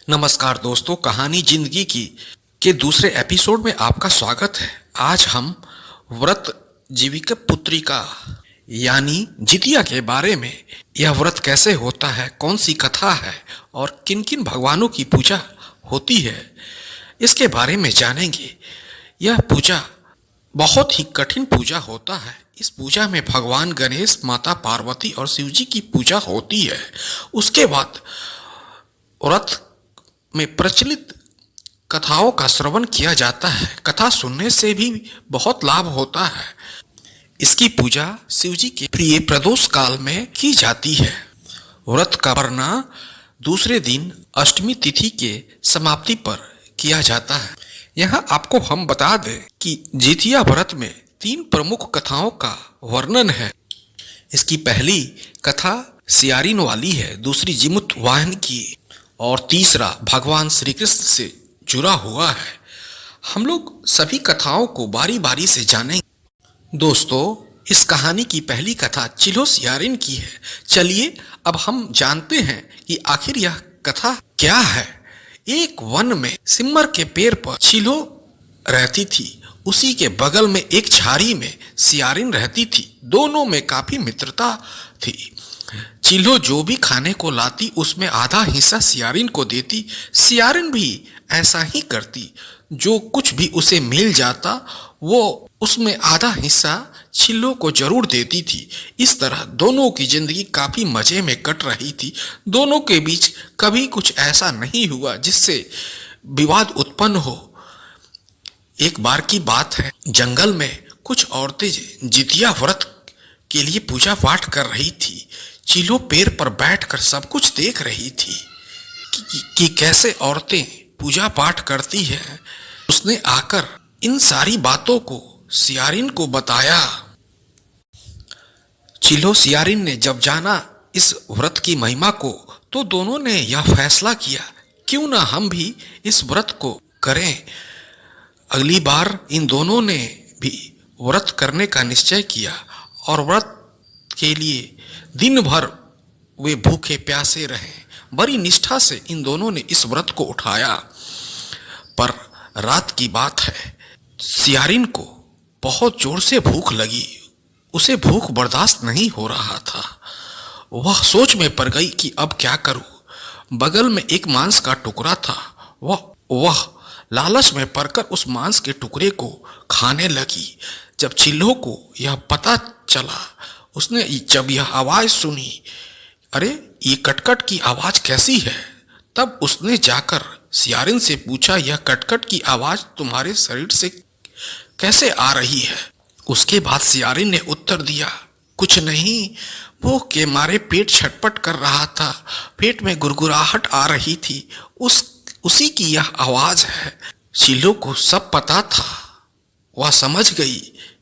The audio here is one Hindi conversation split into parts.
नमस्कार दोस्तों, कहानी जिंदगी की के दूसरे एपिसोड में आपका स्वागत है। आज हम व्रत जीविका पुत्रिका यानी जितिया के बारे में, यह व्रत कैसे होता है, कौन सी कथा है और किन किन भगवानों की पूजा होती है, इसके बारे में जानेंगे। यह पूजा बहुत ही कठिन पूजा होता है। इस पूजा में भगवान गणेश, माता पार्वती और शिव जी की पूजा होती है। उसके बाद व्रत में प्रचलित कथाओं का श्रवण किया जाता है। कथा सुनने से भी बहुत लाभ होता है। इसकी पूजा शिव जी के प्रिय प्रदोष काल में की जाती है। व्रत का करना दूसरे दिन अष्टमी तिथि के समाप्ति पर किया जाता है। यहाँ आपको हम बता दें कि जितिया व्रत में 3 प्रमुख कथाओं का वर्णन है। इसकी पहली कथा सियारिन वाली है, दूसरी जिमुत वाहन की और तीसरा भगवान श्री कृष्ण से जुड़ा हुआ है। हम लोग सभी कथाओं को बारी बारी से जानेंगे। दोस्तों, इस कहानी की पहली कथा चिल्हो सियारिन की है। चलिए अब हम जानते हैं कि आखिर यह कथा क्या है। एक वन में सिम्मर के पेड़ पर चिल्हो रहती थी। उसी के बगल में एक झाड़ी में सियारिन रहती थी। दोनों में काफी मित्रता थी। चिल्हो जो भी खाने को लाती उसमें आधा हिस्सा सियारिन को देती। सियारिन भी ऐसा ही करती। जो कुछ भी उसे मिल जाता वो उसमें आधा हिस्सा चिल्हो को जरूर देती थी। इस तरह दोनों की जिंदगी काफी मजे में कट रही थी। दोनों के बीच कभी कुछ ऐसा नहीं हुआ जिससे विवाद उत्पन्न हो। एक बार की बात है, जंगल में कुछ औरतें जितिया व्रत के लिए पूजा पाठ कर रही थी। चिल्हो पेड़ पर बैठकर सब कुछ देख रही थी कि कैसे औरतें पूजा पाठ करती है। उसने आकर इन सारी बातों को सियारिन को बताया। चिल्हो सियारिन ने जब जाना इस व्रत की महिमा को, तो दोनों ने यह फैसला किया क्यों ना हम भी इस व्रत को करें। अगली बार इन दोनों ने भी व्रत करने का निश्चय किया और व्रत के लिए दिन भर वे भूखे प्यासे रहे। बड़ी निष्ठा से इन दोनों ने इस व्रत को उठाया। पर रात की बात है, सियारिन को बहुत जोर से भूख लगी। उसे भूख बर्दाश्त नहीं हो रहा था। वह सोच में पड़ गई कि अब क्या करूं। बगल में एक मांस का टुकड़ा था। वह लालच में पड़कर उस मांस के टुकड़े को खाने लगी। जब चिल्हो को यह पता चला, उसने जब यह आवाज सुनी, अरे ये कटकट की आवाज कैसी है, तब उसने जाकर सियारिन से पूछा, यह कटकट की आवाज तुम्हारे शरीर से कैसे आ रही है। उसके बाद सियारिन ने उत्तर दिया, कुछ नहीं, भूख के मारे पेट छटपट कर रहा था, पेट में गुरगुराहट आ रही थी, उसी की यह आवाज है। चिल्हो को सब पता था। वह समझ गई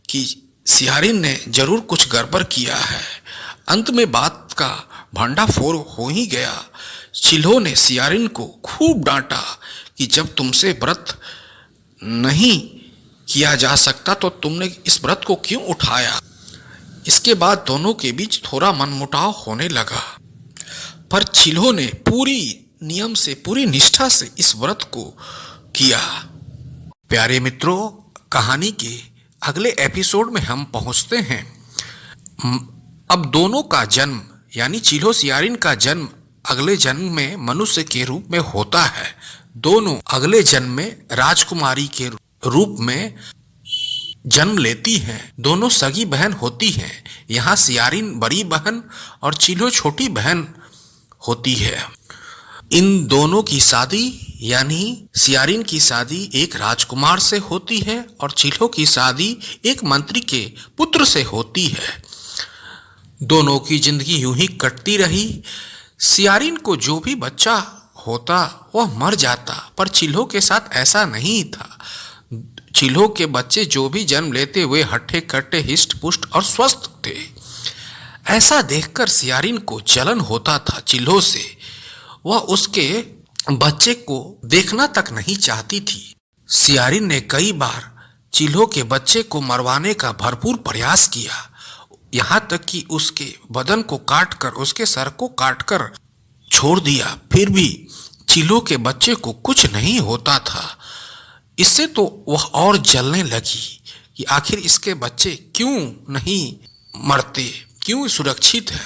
कि सियारिन ने जरूर कुछ गड़बड़ किया है। अंत में बात का भंडाफोड़ हो ही गया। चिल्हो ने सियारिन को खूब डांटा कि जब तुमसे व्रत नहीं किया जा सकता तो तुमने इस व्रत को क्यों उठाया। इसके बाद दोनों के बीच थोड़ा मनमुटाव होने लगा। पर चिल्हो ने पूरी नियम से, पूरी निष्ठा से इस व्रत को किया। प्यारे मित्रों, कहानी के अगले एपिसोड में हम पहुंचते हैं। अब दोनों का जन्म यानी चिल्हो सियारिन का जन्म अगले जन्म में मनुष्य के रूप में होता है। दोनों अगले जन्म में राजकुमारी के रूप में जन्म लेती हैं। दोनों सगी बहन होती हैं। यहाँ सियारिन बड़ी बहन और चिल्हो छोटी बहन होती है। इन दोनों की शादी यानी सियारिन की शादी एक राजकुमार से होती है और चिल्हो की शादी एक मंत्री के पुत्र से होती है। दोनों की जिंदगी यूं ही कटती रही। सियारिन को जो भी बच्चा होता वह मर जाता, पर चिल्हो के साथ ऐसा नहीं था। चिल्हो के बच्चे जो भी जन्म लेते वे हट्टे कट्टे, हिष्ट पुष्ट और स्वस्थ थे। ऐसा देखकर सियारिन को जलन होता था चिल्हो से। वह उसके बच्चे को देखना तक नहीं चाहती थी। सियारिन ने कई बार चिल्हो के बच्चे को मरवाने का भरपूर प्रयास किया। यहाँ तक कि उसके बदन को काटकर, उसके सर को काटकर छोड़ दिया। फिर भी चिलो के बच्चे को कुछ नहीं होता था। इससे तो वह और जलने लगी कि आखिर इसके बच्चे क्यों नहीं मरते, क्यों सुरक्षित है।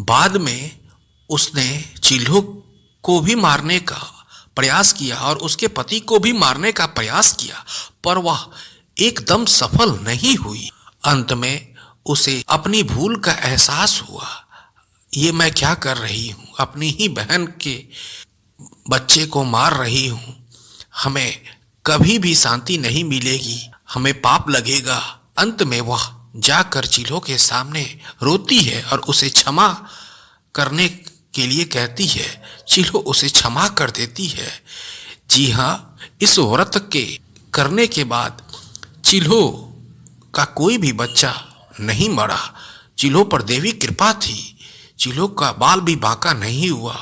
बाद में उसने चिलो को भी मारने का प्रयास किया और उसके पति को भी मारने का प्रयास किया, पर वह एकदम सफल नहीं हुई। अंत में उसे अपनी भूल का एहसास हुआ। ये मैं क्या कर रही हूँ, अपनी ही बहन के बच्चे को मार रही हूँ। हमें कभी भी शांति नहीं मिलेगी, हमें पाप लगेगा। अंत में वह जाकर चिलो के सामने रोती है और उसे क्षमा करने के लिए कहती है। चिलो उसे क्षमा कर देती है। जी हाँ, इस व्रत के करने के बाद चिलो का कोई भी बच्चा नहीं मरा। चिलो पर देवी कृपा थी, चिलो का बाल भी बांका नहीं हुआ।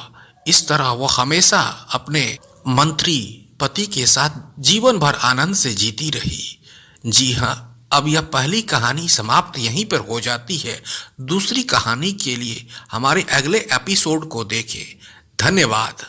इस तरह वह हमेशा अपने मंत्री पति के साथ जीवन भर आनंद से जीती रही। जी हाँ, अब यह पहली कहानी समाप्त यहीं पर हो जाती है। दूसरी कहानी के लिए हमारे अगले एपिसोड को देखें। धन्यवाद।